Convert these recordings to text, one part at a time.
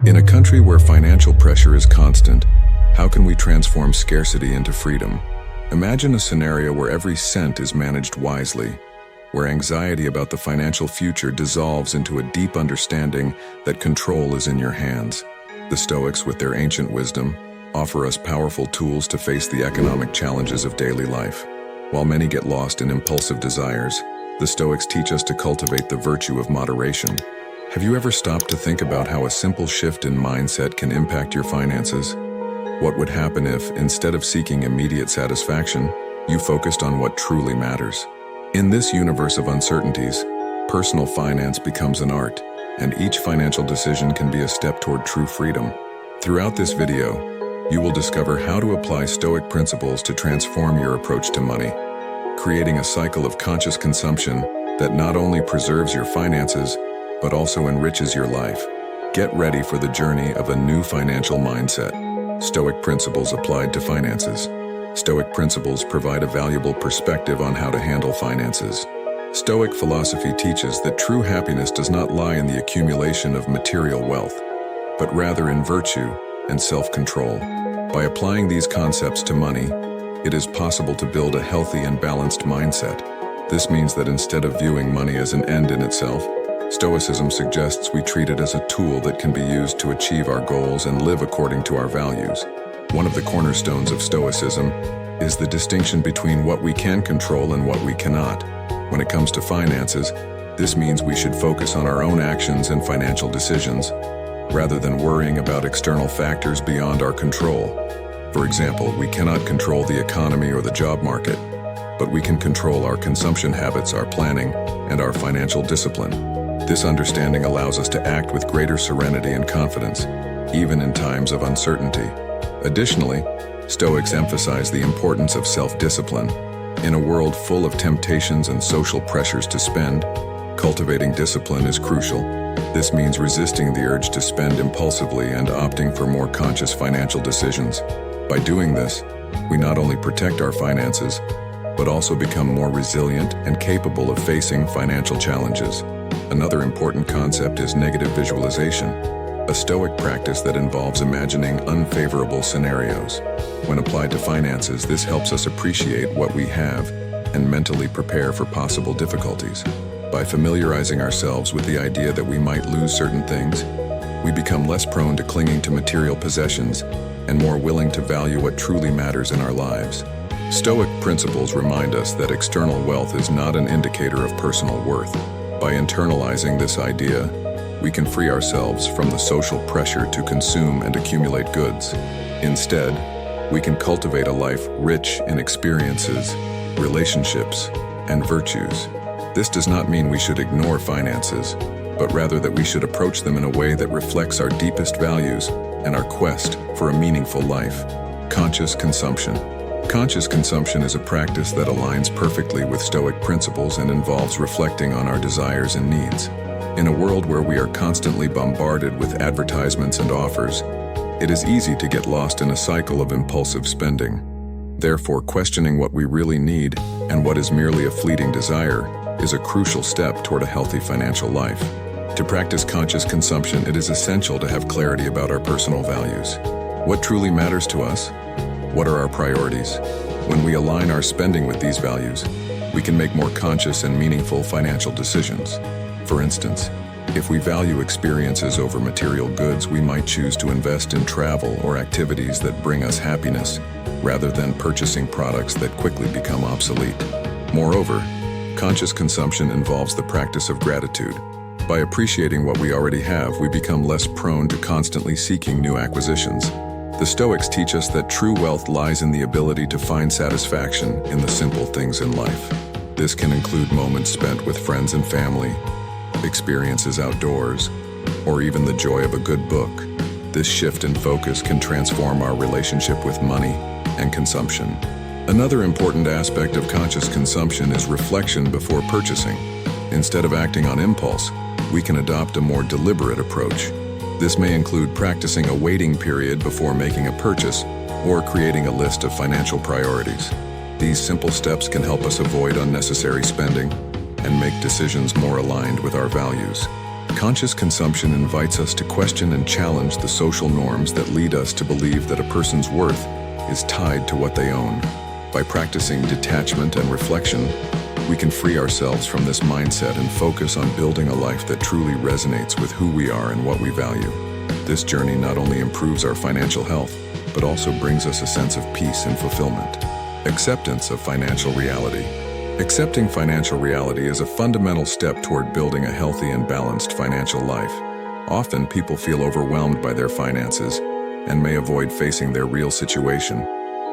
In a country where financial pressure is constant, how can we transform scarcity into freedom? Imagine a scenario where every cent is managed wisely, where anxiety about the financial future dissolves into a deep understanding that control is in your hands. The Stoics, with their ancient wisdom, offer us powerful tools to face the economic challenges of daily life. While many get lost in impulsive desires, the Stoics teach us to cultivate the virtue of moderation. Have you ever stopped to think about how a simple shift in mindset can impact your finances? What would happen if, instead of seeking immediate satisfaction, you focused on what truly matters? In this universe of uncertainties, personal finance becomes an art, and each financial decision can be a step toward true freedom. Throughout this video, you will discover how to apply Stoic principles to transform your approach to money, creating a cycle of conscious consumption that not only preserves your finances, but also enriches your life. Get ready for the journey of a new financial mindset. Stoic principles applied to finances. Stoic principles provide a valuable perspective on how to handle finances. Stoic philosophy teaches that true happiness does not lie in the accumulation of material wealth, but rather in virtue and self-control. By applying these concepts to money, it is possible to build a healthy and balanced mindset. This means that instead of viewing money as an end in itself, Stoicism suggests we treat it as a tool that can be used to achieve our goals and live according to our values. One of the cornerstones of Stoicism is the distinction between what we can control and what we cannot. When it comes to finances, this means we should focus on our own actions and financial decisions, rather than worrying about external factors beyond our control. For example, we cannot control the economy or the job market, but we can control our consumption habits, our planning, and our financial discipline. This understanding allows us to act with greater serenity and confidence, even in times of uncertainty. Additionally, Stoics emphasize the importance of self-discipline. In a world full of temptations and social pressures to spend, cultivating discipline is crucial. This means resisting the urge to spend impulsively and opting for more conscious financial decisions. By doing this, we not only protect our finances, but also become more resilient and capable of facing financial challenges. Another important concept is negative visualization, a Stoic practice that involves imagining unfavorable scenarios. When applied to finances, this helps us appreciate what we have and mentally prepare for possible difficulties. By familiarizing ourselves with the idea that we might lose certain things, we become less prone to clinging to material possessions and more willing to value what truly matters in our lives. Stoic principles remind us that external wealth is not an indicator of personal worth. By internalizing this idea, we can free ourselves from the social pressure to consume and accumulate goods. Instead, we can cultivate a life rich in experiences, relationships, and virtues. This does not mean we should ignore finances, but rather that we should approach them in a way that reflects our deepest values and our quest for a meaningful life. Conscious consumption. Conscious consumption is a practice that aligns perfectly with Stoic principles and involves reflecting on our desires and needs. In a world where we are constantly bombarded with advertisements and offers, it is easy to get lost in a cycle of impulsive spending. Therefore, questioning what we really need and what is merely a fleeting desire is a crucial step toward a healthy financial life. To practice conscious consumption, it is essential to have clarity about our personal values. What truly matters to us? What are our priorities? When we align our spending with these values, we can make more conscious and meaningful financial decisions. For instance, if we value experiences over material goods, we might choose to invest in travel or activities that bring us happiness, rather than purchasing products that quickly become obsolete. Moreover, conscious consumption involves the practice of gratitude. By appreciating what we already have, we become less prone to constantly seeking new acquisitions. The Stoics teach us that true wealth lies in the ability to find satisfaction in the simple things in life. This can include moments spent with friends and family, experiences outdoors, or even the joy of a good book. This shift in focus can transform our relationship with money and consumption. Another important aspect of conscious consumption is reflection before purchasing. Instead of acting on impulse, we can adopt a more deliberate approach. This may include practicing a waiting period before making a purchase or creating a list of financial priorities. These simple steps can help us avoid unnecessary spending and make decisions more aligned with our values. Conscious consumption invites us to question and challenge the social norms that lead us to believe that a person's worth is tied to what they own. By practicing detachment and reflection, we can free ourselves from this mindset and focus on building a life that truly resonates with who we are and what we value. This journey not only improves our financial health, but also brings us a sense of peace and fulfillment. Acceptance of financial reality. Accepting financial reality is a fundamental step toward building a healthy and balanced financial life. Often, people feel overwhelmed by their finances and may avoid facing their real situation,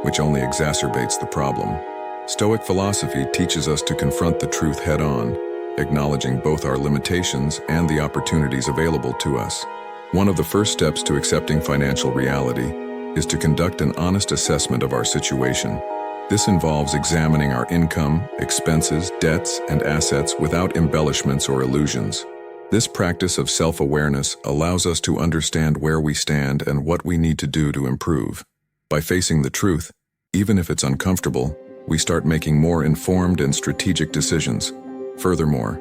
which only exacerbates the problem. Stoic philosophy teaches us to confront the truth head-on, acknowledging both our limitations and the opportunities available to us. One of the first steps to accepting financial reality is to conduct an honest assessment of our situation. This involves examining our income, expenses, debts, and assets without embellishments or illusions. This practice of self-awareness allows us to understand where we stand and what we need to do to improve. By facing the truth, even if it's uncomfortable, we start making more informed and strategic decisions. Furthermore,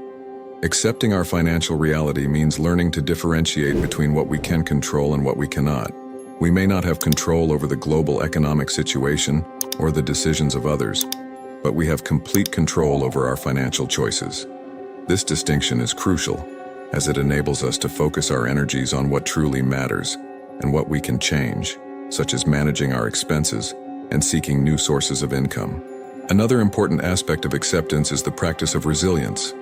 accepting our financial reality means learning to differentiate between what we can control and what we cannot. We may not have control over the global economic situation or the decisions of others, but we have complete control over our financial choices. This distinction is crucial, as it enables us to focus our energies on what truly matters and what we can change, such as managing our expenses and seeking new sources of income. Another important aspect of acceptance is the practice of resilience.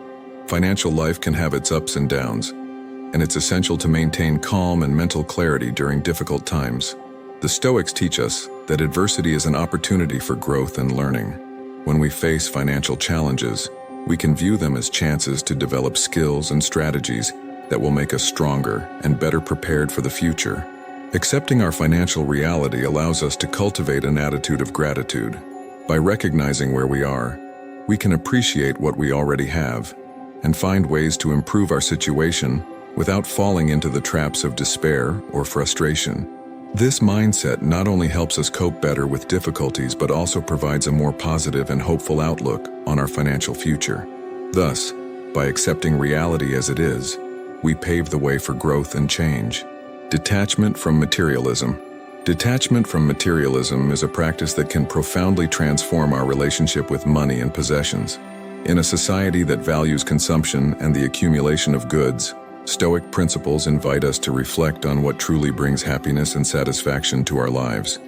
Financial life can have its ups and downs, and it's essential to maintain calm and mental clarity during difficult times. The Stoics teach us that adversity is an opportunity for growth and learning. When we face financial challenges, we can view them as chances to develop skills and strategies that will make us stronger and better prepared for the future. Accepting our financial reality allows us to cultivate an attitude of gratitude. By recognizing where we are, we can appreciate what we already have and find ways to improve our situation without falling into the traps of despair or frustration. This mindset not only helps us cope better with difficulties, but also provides a more positive and hopeful outlook on our financial future. Thus, by accepting reality as it is, we pave the way for growth and change. Detachment from materialism. Detachment from materialism is a practice that can profoundly transform our relationship with money and possessions. In a society that values consumption and the accumulation of goods, Stoic principles invite us to reflect on what truly brings happiness and satisfaction to our lives.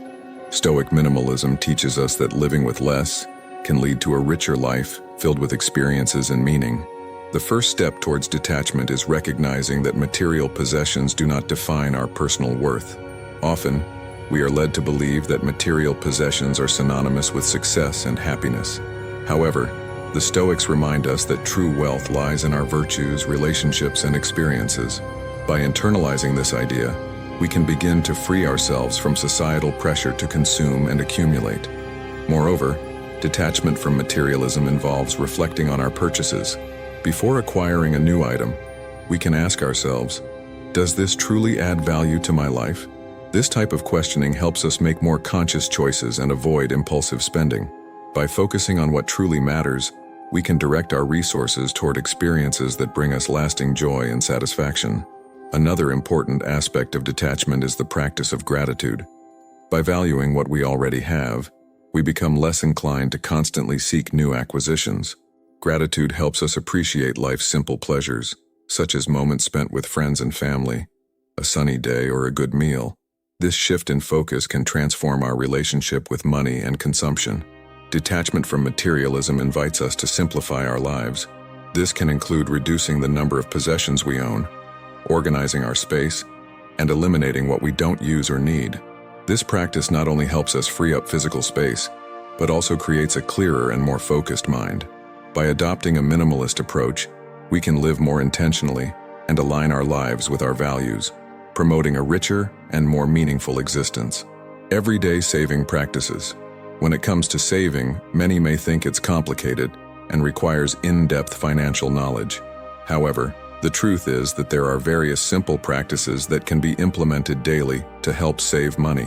Stoic minimalism teaches us that living with less can lead to a richer life filled with experiences and meaning. The first step towards detachment is recognizing that material possessions do not define our personal worth. Often, we are led to believe that material possessions are synonymous with success and happiness. However, the Stoics remind us that true wealth lies in our virtues, relationships, and experiences. By internalizing this idea, we can begin to free ourselves from societal pressure to consume and accumulate. Moreover, detachment from materialism involves reflecting on our purchases. Before acquiring a new item, we can ask ourselves, does this truly add value to my life? This type of questioning helps us make more conscious choices and avoid impulsive spending. By focusing on what truly matters, we can direct our resources toward experiences that bring us lasting joy and satisfaction. Another important aspect of detachment is the practice of gratitude. By valuing what we already have, we become less inclined to constantly seek new acquisitions. Gratitude helps us appreciate life's simple pleasures, such as moments spent with friends and family, a sunny day, or a good meal. This shift in focus can transform our relationship with money and consumption. Detachment from materialism invites us to simplify our lives. This can include reducing the number of possessions we own, organizing our space, and eliminating what we don't use or need. This practice not only helps us free up physical space, but also creates a clearer and more focused mind. By adopting a minimalist approach, we can live more intentionally and align our lives with our values, promoting a richer and more meaningful existence. Everyday saving practices. When it comes to saving, many may think it's complicated and requires in-depth financial knowledge. However, the truth is that there are various simple practices that can be implemented daily to help save money.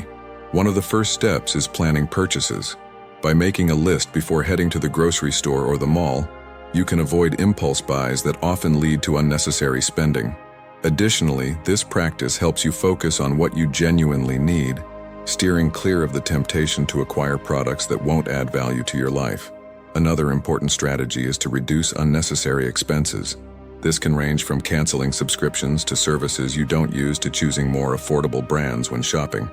One of the first steps is planning purchases. By making a list before heading to the grocery store or the mall, you can avoid impulse buys that often lead to unnecessary spending. Additionally, this practice helps you focus on what you genuinely need, steering clear of the temptation to acquire products that won't add value to your life. Another important strategy is to reduce unnecessary expenses. This can range from canceling subscriptions to services you don't use to choosing more affordable brands when shopping.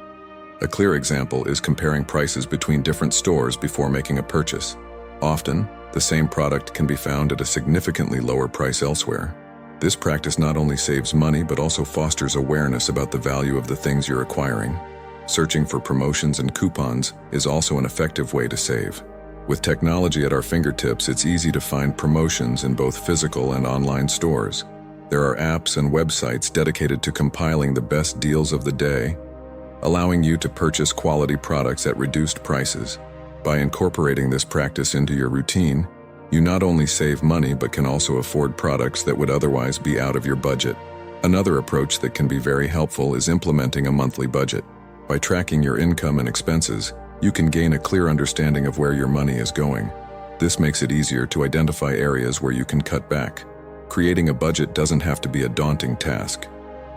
A clear example is comparing prices between different stores before making a purchase. Often, the same product can be found at a significantly lower price elsewhere. This practice not only saves money but also fosters awareness about the value of the things you're acquiring. Searching for promotions and coupons is also an effective way to save. With technology at our fingertips, it's easy to find promotions in both physical and online stores. There are apps and websites dedicated to compiling the best deals of the day, allowing you to purchase quality products at reduced prices. By incorporating this practice into your routine, you not only save money but can also afford products that would otherwise be out of your budget. Another approach that can be very helpful is implementing a monthly budget. By tracking your income and expenses, you can gain a clear understanding of where your money is going. This makes it easier to identify areas where you can cut back. Creating a budget doesn't have to be a daunting task.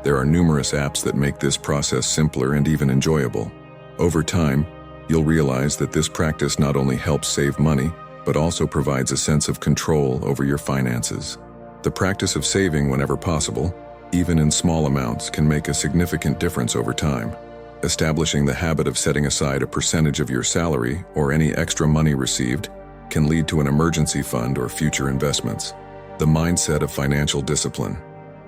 There are numerous apps that make this process simpler and even enjoyable. Over time, you'll realize that this practice not only helps save money, but also provides a sense of control over your finances. The practice of saving whenever possible, even in small amounts, can make a significant difference over time. Establishing the habit of setting aside a percentage of your salary or any extra money received can lead to an emergency fund or future investments. The mindset of financial discipline.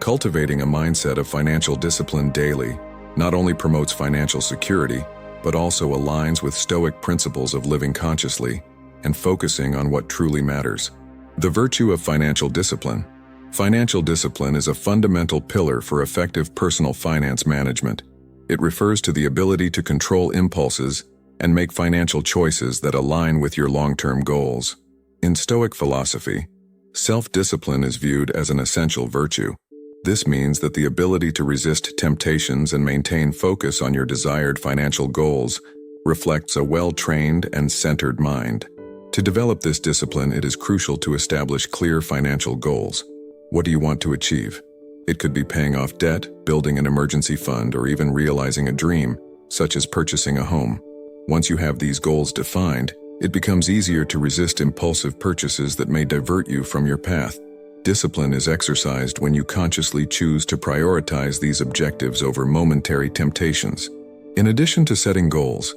Cultivating a mindset of financial discipline daily not only promotes financial security, but also aligns with Stoic principles of living consciously and focusing on what truly matters. The virtue of financial discipline. Financial discipline is a fundamental pillar for effective personal finance management. It refers to the ability to control impulses and make financial choices that align with your long-term goals. In Stoic philosophy, self-discipline is viewed as an essential virtue. This means that the ability to resist temptations and maintain focus on your desired financial goals reflects a well-trained and centered mind. To develop this discipline, it is crucial to establish clear financial goals. What do you want to achieve? It could be paying off debt, building an emergency fund, or even realizing a dream, such as purchasing a home. Once you have these goals defined, it becomes easier to resist impulsive purchases that may divert you from your path. Discipline is exercised when you consciously choose to prioritize these objectives over momentary temptations. In addition to setting goals,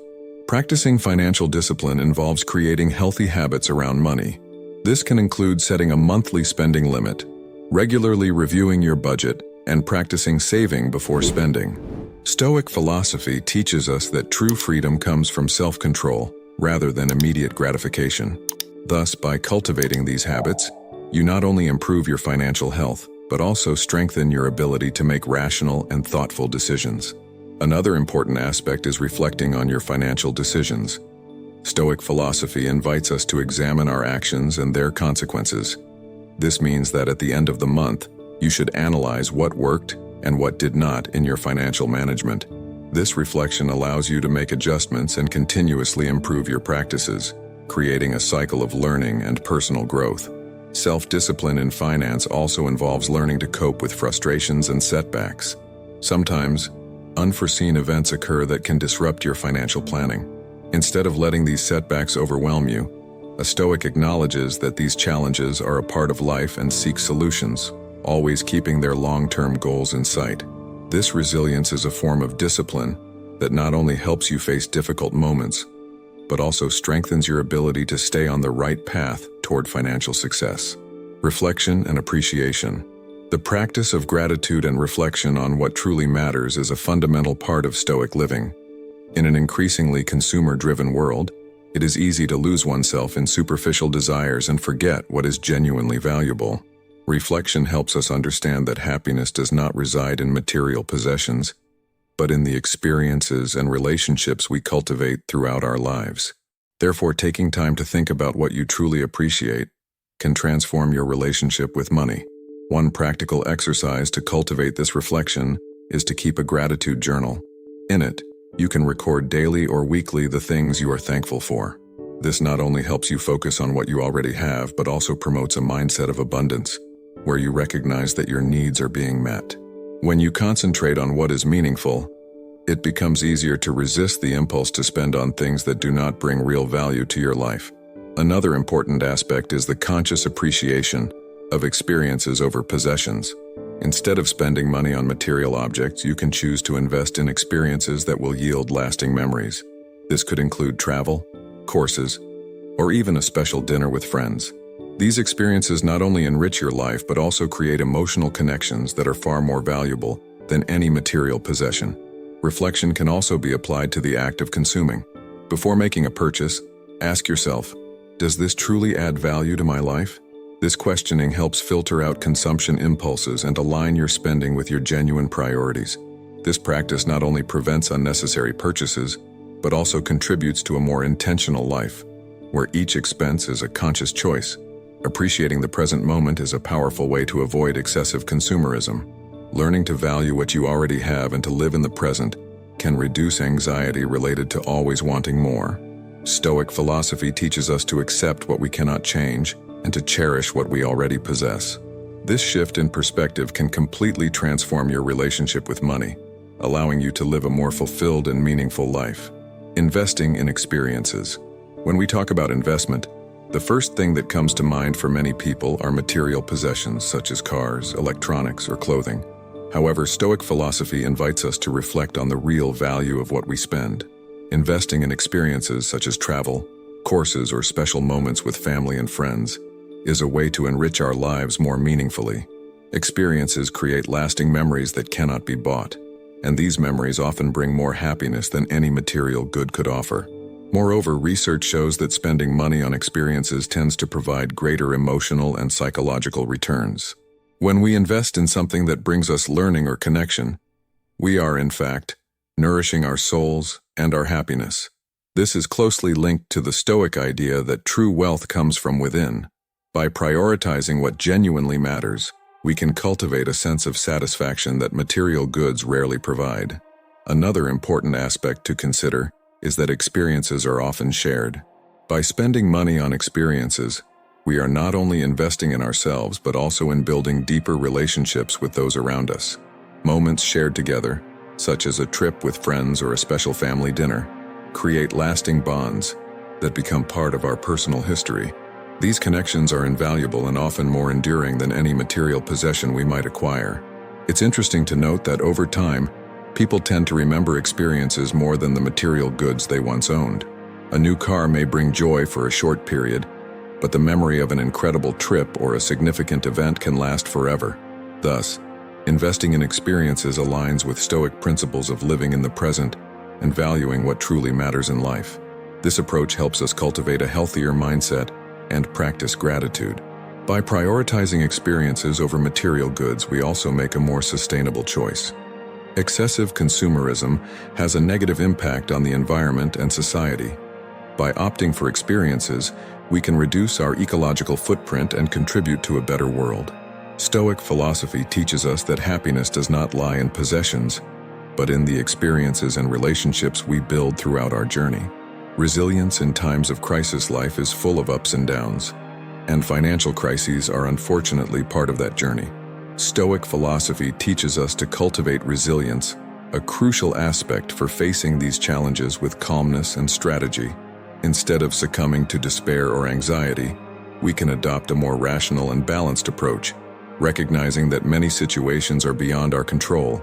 practicing financial discipline involves creating healthy habits around money. This can include setting a monthly spending limit, regularly reviewing your budget, and practicing saving before spending. Stoic philosophy teaches us that true freedom comes from self-control rather than immediate gratification. Thus, by cultivating these habits, you not only improve your financial health, but also strengthen your ability to make rational and thoughtful decisions. Another important aspect is reflecting on your financial decisions. Stoic philosophy invites us to examine our actions and their consequences. This means that at the end of the month, you should analyze what worked and what did not in your financial management. This reflection allows you to make adjustments and continuously improve your practices, creating a cycle of learning and personal growth. Self-discipline in finance also involves learning to cope with frustrations and setbacks. Sometimes, unforeseen events occur that can disrupt your financial planning. Instead of letting these setbacks overwhelm you, a Stoic acknowledges that these challenges are a part of life and seeks solutions, always keeping their long-term goals in sight. This resilience is a form of discipline that not only helps you face difficult moments, but also strengthens your ability to stay on the right path toward financial success. Reflection and appreciation. The practice of gratitude and reflection on what truly matters is a fundamental part of Stoic living. In an increasingly consumer-driven world, it is easy to lose oneself in superficial desires and forget what is genuinely valuable. Reflection helps us understand that happiness does not reside in material possessions, but in the experiences and relationships we cultivate throughout our lives. Therefore, taking time to think about what you truly appreciate can transform your relationship with money. One practical exercise to cultivate this reflection is to keep a gratitude journal. In it, you can record daily or weekly the things you are thankful for. This not only helps you focus on what you already have, but also promotes a mindset of abundance, where you recognize that your needs are being met. When you concentrate on what is meaningful, it becomes easier to resist the impulse to spend on things that do not bring real value to your life. Another important aspect is the conscious appreciation of experiences over possessions. Instead of spending money on material objects, you can choose to invest in experiences that will yield lasting memories. This could include travel, courses, or even a special dinner with friends. These experiences not only enrich your life but also create emotional connections that are far more valuable than any material possession. Reflection can also be applied to the act of consuming. Before making a purchase, ask yourself, does this truly add value to my life? This questioning helps filter out consumption impulses and align your spending with your genuine priorities. This practice not only prevents unnecessary purchases, but also contributes to a more intentional life, where each expense is a conscious choice. Appreciating the present moment is a powerful way to avoid excessive consumerism. Learning to value what you already have and to live in the present can reduce anxiety related to always wanting more. Stoic philosophy teaches us to accept what we cannot change and to cherish what we already possess. This shift in perspective can completely transform your relationship with money, allowing you to live a more fulfilled and meaningful life. Investing in experiences. When we talk about investment, the first thing that comes to mind for many people are material possessions such as cars, electronics, or clothing. However, Stoic philosophy invites us to reflect on the real value of what we spend. Investing in experiences such as travel, courses, or special moments with family and friends is a way to enrich our lives more meaningfully. Experiences create lasting memories that cannot be bought, and these memories often bring more happiness than any material good could offer. Moreover, research shows that spending money on experiences tends to provide greater emotional and psychological returns. When we invest in something that brings us learning or connection, we are, in fact, nourishing our souls and our happiness. This is closely linked to the Stoic idea that true wealth comes from within. By prioritizing what genuinely matters, we can cultivate a sense of satisfaction that material goods rarely provide. Another important aspect to consider is that experiences are often shared. By spending money on experiences, we are not only investing in ourselves but also in building deeper relationships with those around us. Moments shared together, such as a trip with friends or a special family dinner, create lasting bonds that become part of our personal history. These connections are invaluable and often more enduring than any material possession we might acquire. It's interesting to note that over time, people tend to remember experiences more than the material goods they once owned. A new car may bring joy for a short period, but the memory of an incredible trip or a significant event can last forever. Thus, investing in experiences aligns with Stoic principles of living in the present and valuing what truly matters in life. This approach helps us cultivate a healthier mindset and practice gratitude. By prioritizing experiences over material goods, we also make a more sustainable choice. Excessive consumerism has a negative impact on the environment and society. By opting for experiences, we can reduce our ecological footprint and contribute to a better world. Stoic philosophy teaches us that happiness does not lie in possessions, but in the experiences and relationships we build throughout our journey. Resilience in times of crisis. Life is full of ups and downs, and financial crises are unfortunately part of that journey. Stoic philosophy teaches us to cultivate resilience, a crucial aspect for facing these challenges with calmness and strategy. Instead of succumbing to despair or anxiety, we can adopt a more rational and balanced approach, recognizing that many situations are beyond our control.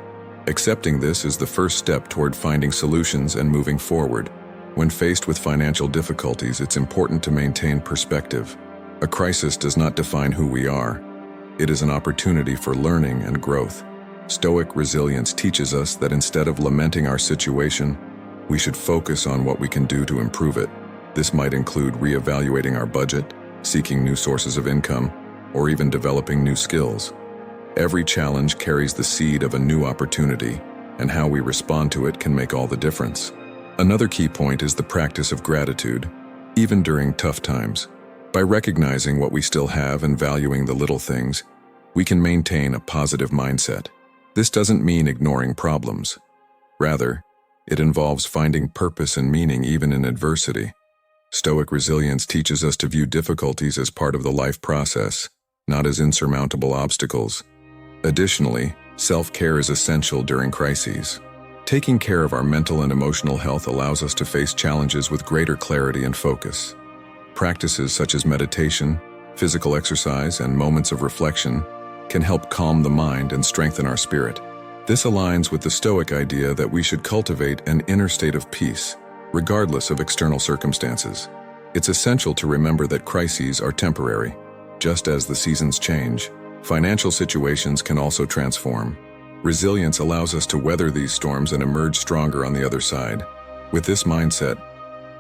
Accepting this is the first step toward finding solutions and moving forward. When faced with financial difficulties, it's important to maintain perspective. A crisis does not define who we are. It is an opportunity for learning and growth. Stoic resilience teaches us that instead of lamenting our situation, we should focus on what we can do to improve it. This might include reevaluating our budget, seeking new sources of income, or even developing new skills. Every challenge carries the seed of a new opportunity, and how we respond to it can make all the difference. Another key point is the practice of gratitude, even during tough times. By recognizing what we still have and valuing the little things, we can maintain a positive mindset. This doesn't mean ignoring problems. Rather, it involves finding purpose and meaning even in adversity. Stoic resilience teaches us to view difficulties as part of the life process, not as insurmountable obstacles. Additionally, Self-care is essential during crises. Taking care of our mental and emotional health allows us to face challenges with greater clarity and focus. Practices such as meditation, physical exercise, and moments of reflection can help calm the mind and strengthen our spirit. This aligns with the Stoic idea that we should cultivate an inner state of peace, regardless of external circumstances. It's essential to remember that crises are temporary. Just as the seasons change, financial situations can also transform. Resilience allows us to weather these storms and emerge stronger on the other side. With this mindset,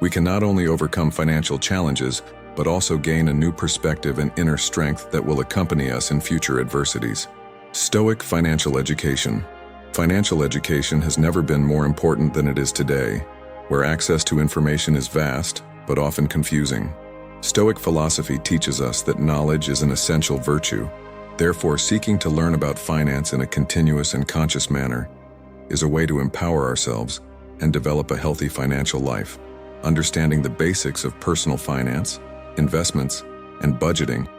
we can not only overcome financial challenges, but also gain a new perspective and inner strength that will accompany us in future adversities. Stoic financial education. Financial education has never been more important than it is today, where access to information is vast, but often confusing. Stoic philosophy teaches us that knowledge is an essential virtue. Therefore, seeking to learn about finance in a continuous and conscious manner is a way to empower ourselves and develop a healthy financial life. Understanding the basics of personal finance, investments, and budgeting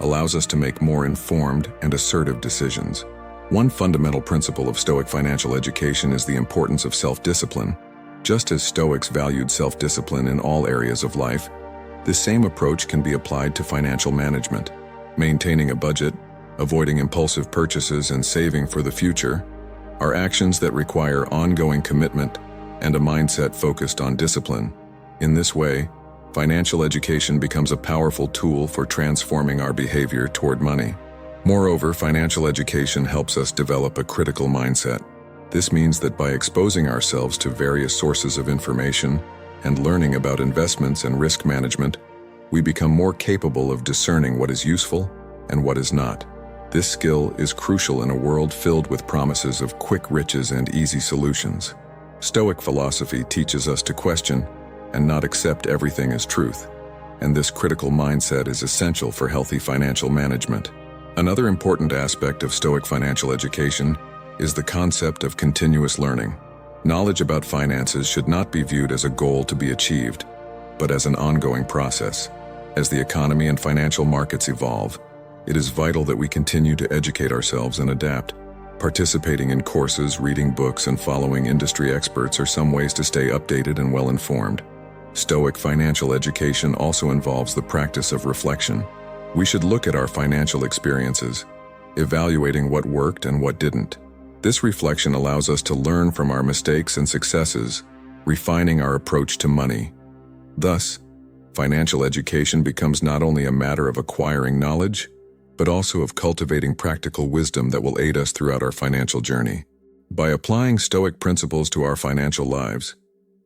allows us to make more informed and assertive decisions. One fundamental principle of Stoic financial education is the importance of self-discipline. Just as Stoics valued self-discipline in all areas of life, this same approach can be applied to financial management. Maintaining a budget, avoiding impulsive purchases, and saving for the future are actions that require ongoing commitment and a mindset focused on discipline. In this way, financial education becomes a powerful tool for transforming our behavior toward money. Moreover, financial education helps us develop a critical mindset. This means that by exposing ourselves to various sources of information and learning about investments and risk management, we become more capable of discerning what is useful and what is not. This skill is crucial in a world filled with promises of quick riches and easy solutions. Stoic philosophy teaches us to question and not accept everything as truth, and this critical mindset is essential for healthy financial management. Another important aspect of Stoic financial education is the concept of continuous learning. Knowledge about finances should not be viewed as a goal to be achieved, but as an ongoing process. As the economy and financial markets evolve, it is vital that we continue to educate ourselves and adapt. Participating in courses, reading books, and following industry experts are some ways to stay updated and well-informed. Stoic financial education also involves the practice of reflection. We should look at our financial experiences, evaluating what worked and what didn't. This reflection allows us to learn from our mistakes and successes, refining our approach to money. Thus, financial education becomes not only a matter of acquiring knowledge, but also of cultivating practical wisdom that will aid us throughout our financial journey. By applying Stoic principles to our financial lives,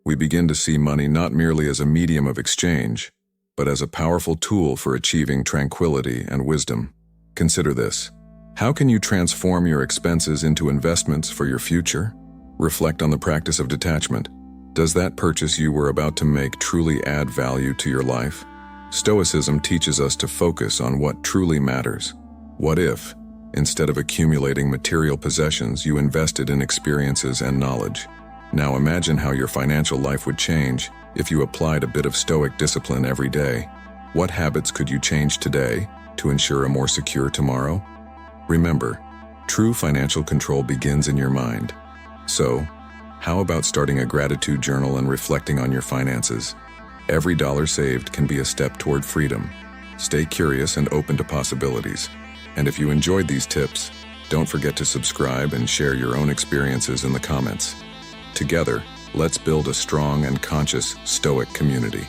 we begin to see money not merely as a medium of exchange, but as a powerful tool for achieving tranquility and wisdom. Consider this. How can you transform your expenses into investments for your future? Reflect on the practice of detachment. Does that purchase you were about to make truly add value to your life? Stoicism teaches us to focus on what truly matters. What if, instead of accumulating material possessions, you invested in experiences and knowledge? Now imagine how your financial life would change if you applied a bit of Stoic discipline every day. What habits could you change today to ensure a more secure tomorrow? Remember, true financial control begins in your mind. So, how about starting a gratitude journal and reflecting on your finances? Every dollar saved can be a step toward freedom. Stay curious and open to possibilities. And if you enjoyed these tips, don't forget to subscribe and share your own experiences in the comments. Together, let's build a strong and conscious Stoic community.